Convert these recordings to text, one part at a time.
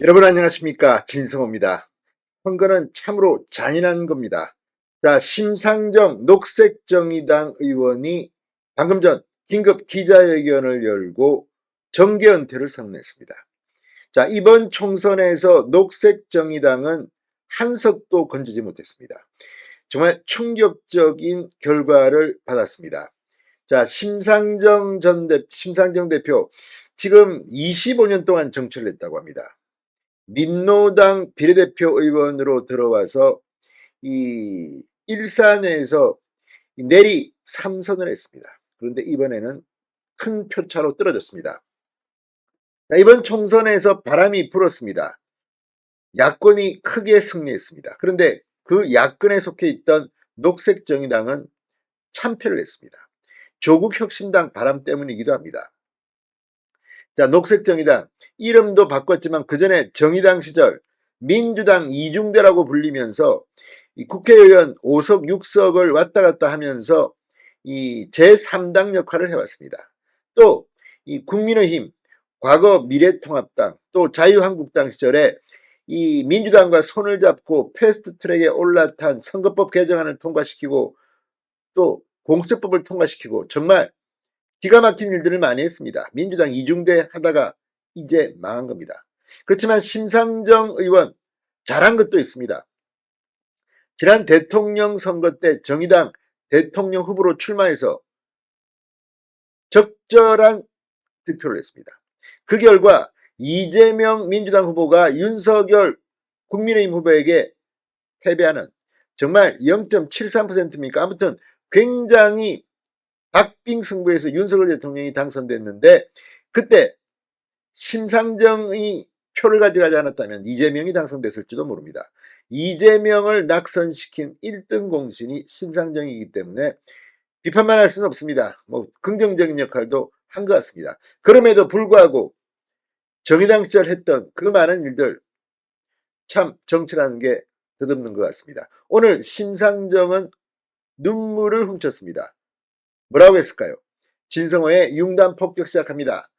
여러분 안녕하십니까, 진성호입니다. 선거는 참으로 잔인한 겁니다. 자, 심상정 녹색정의당 의원이 방금 전 긴급 기자회견을 열고 정계 은퇴를 선언했습니다. 자, 이번 총선에서 녹색정의당은 한 석도 건지지 못했습니다. 정말 충격적인 결과를 받았습니다. 자, 심상정 대표 지금 25년 동안 정치를 했다고 합니다. 민노당 비례대표 의원으로 들어와서 이 일산에서 내리 3선을 했습니다. 그런데 이번에는 큰 표차로 떨어졌습니다. 이번 총선에서 바람이 불었습니다. 야권이 크게 승리했습니다. 그런데 그 야권에 속해 있던 녹색정의당은 참패를 했습니다. 조국혁신당 바람 때문이기도 합니다. 자, 녹색정의당 이름도 바꿨지만 그전에 정의당 시절 민주당 이중대라고 불리면서 이 국회의원 5석 6석을 왔다 갔다 하면서 이 제3당 역할을 해왔습니다. 또 이 국민의힘, 과거 미래통합당, 또 자유한국당 시절에 이 민주당과 손을 잡고 패스트트랙에 올라탄 선거법 개정안을 통과시키고 또 공수처법을 통과시키고 정말 기가 막힌 일들을 많이 했습니다. 민주당 이중대 하다가 이제 망한 겁니다. 그렇지만 심상정 의원 잘한 것도 있습니다. 지난 대통령 선거 때 정의당 대통령 후보로 출마해서 적절한 득표를 했습니다. 그 결과 이재명 민주당 후보가 윤석열 국민의힘 후보에게 패배하는 정말 0.73%입니까? 아무튼 굉장히 박빙 승부에서 윤석열 대통령이 당선됐는데 그때 심상정이 표를 가져가지 않았다면 이재명이 당선됐을지도 모릅니다. 이재명을 낙선시킨 1등 공신이 심상정이기 때문에 비판만 할 수는 없습니다. 뭐 긍정적인 역할도 한 것 같습니다. 그럼에도 불구하고 정의당 시절 했던 그 많은 일들 참 정치라는 게 덧없는 것 같습니다. 오늘 심상정은 눈물을 훔쳤습니다. 뭐라고 했을까요? 진성호의 융단 폭격 시작합니다.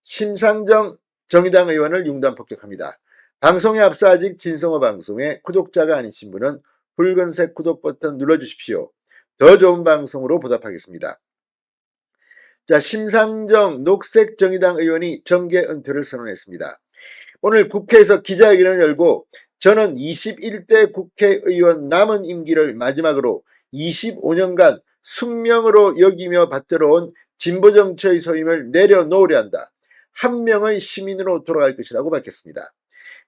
심상정 정의당 의원을 융단 폭격합니다. 방송에 앞서 아직 진성호 방송에 구독자가 아니신 분은 붉은색 구독 버튼 눌러주십시오. 더 좋은 방송으로 보답하겠습니다. 자, 심상정 녹색정의당 의원이 정계 은퇴를 선언했습니다. 오늘 국회에서 기자회견을 열고 저는 21대 국회의원 남은 임기를 마지막으로 25년간 숙명으로 여기며 받들어온 진보정치의 소임을 내려놓으려 한다. 한 명의 시민으로 돌아갈 것이라고 밝혔습니다.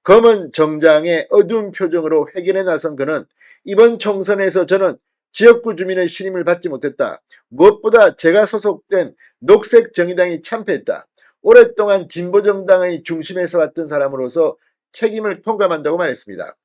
검은 정장의 어두운 표정으로 회견에 나선 그는 이번 총선에서 저는 지역구 주민의 신임을 받지 못했다. 무엇보다 제가 소속된 녹색정의당이 참패했다. 오랫동안 진보정당의 중심에 서왔던 사람으로서 책임을 통감한다고 말했습니다.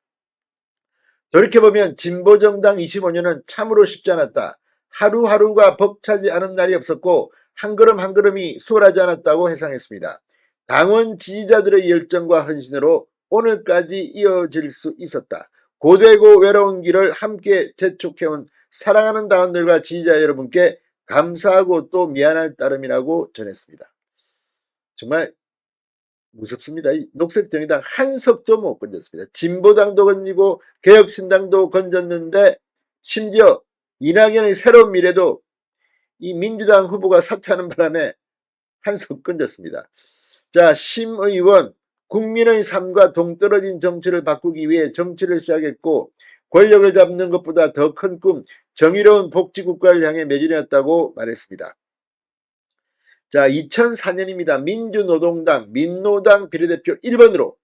돌이켜보면 진보정당 25년은 참으로 쉽지 않았다. 하루하루가 벅차지 않은 날이 없었고 한 걸음 한 걸음이 수월하지 않았다고 해상했습니다. 당원 지지자들의 열정과 헌신으로 오늘까지 이어질 수 있었다. 고되고 외로운 길을 함께 재촉해온 사랑하는 당원들과 지지자 여러분께 감사하고 또 미안할 따름이라고 전했습니다. 정말 무섭습니다. 녹색정의당 한 석도 못 건졌습니다. 진보당도 건지고 개혁신당도 건졌는데 심지어 이낙연의 새로운 미래도 이 민주당 후보가 사퇴하는 바람에 한 석 건졌습니다. 자, 심 의원 국민의 삶과 동떨어진 정치를 바꾸기 위해 정치를 시작했고 권력을 잡는 것보다 더 큰 꿈 정의로운 복지국가를 향해 매진했다고 말했습니다. 자, 2004년입니다. 민주노동당 민노당 비례대표 1번으로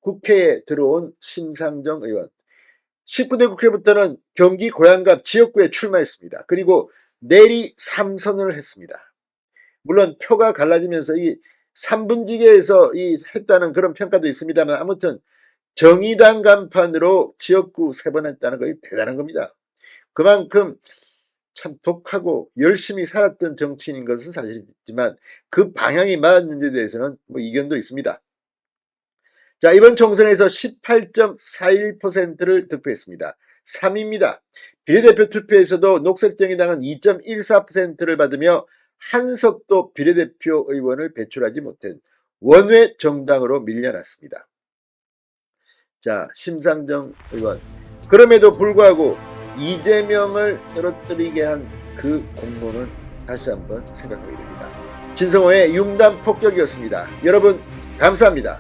국회에 들어온 심상정 의원. 19대 국회부터는 경기 고양갑 지역구에 출마했습니다. 그리고 내리 3선을 했습니다. 물론 표가 갈라지면서 이 3분지계에서 했다는 그런 평가도 있습니다만 아무튼 정의당 간판으로 지역구 3번 했다는 것이 대단한 겁니다. 그만큼 참 독하고 열심히 살았던 정치인인 것은 사실이지만 그 방향이 맞았는지에 대해서는 뭐 이견도 있습니다. 자, 이번 총선에서 18.41%를 득표했습니다. 3위입니다. 비례대표 투표에서도 녹색정의당은 2.14%를 받으며 한 석도 비례대표 의원을 배출하지 못한 원외 정당으로 밀려났습니다. 자, 심상정 의원. 그럼에도 불구하고 이재명을 떨어뜨리게 한 그 공로는 다시 한번 생각하게 됩니다. 진성호의 융단 폭격이었습니다. 여러분 감사합니다.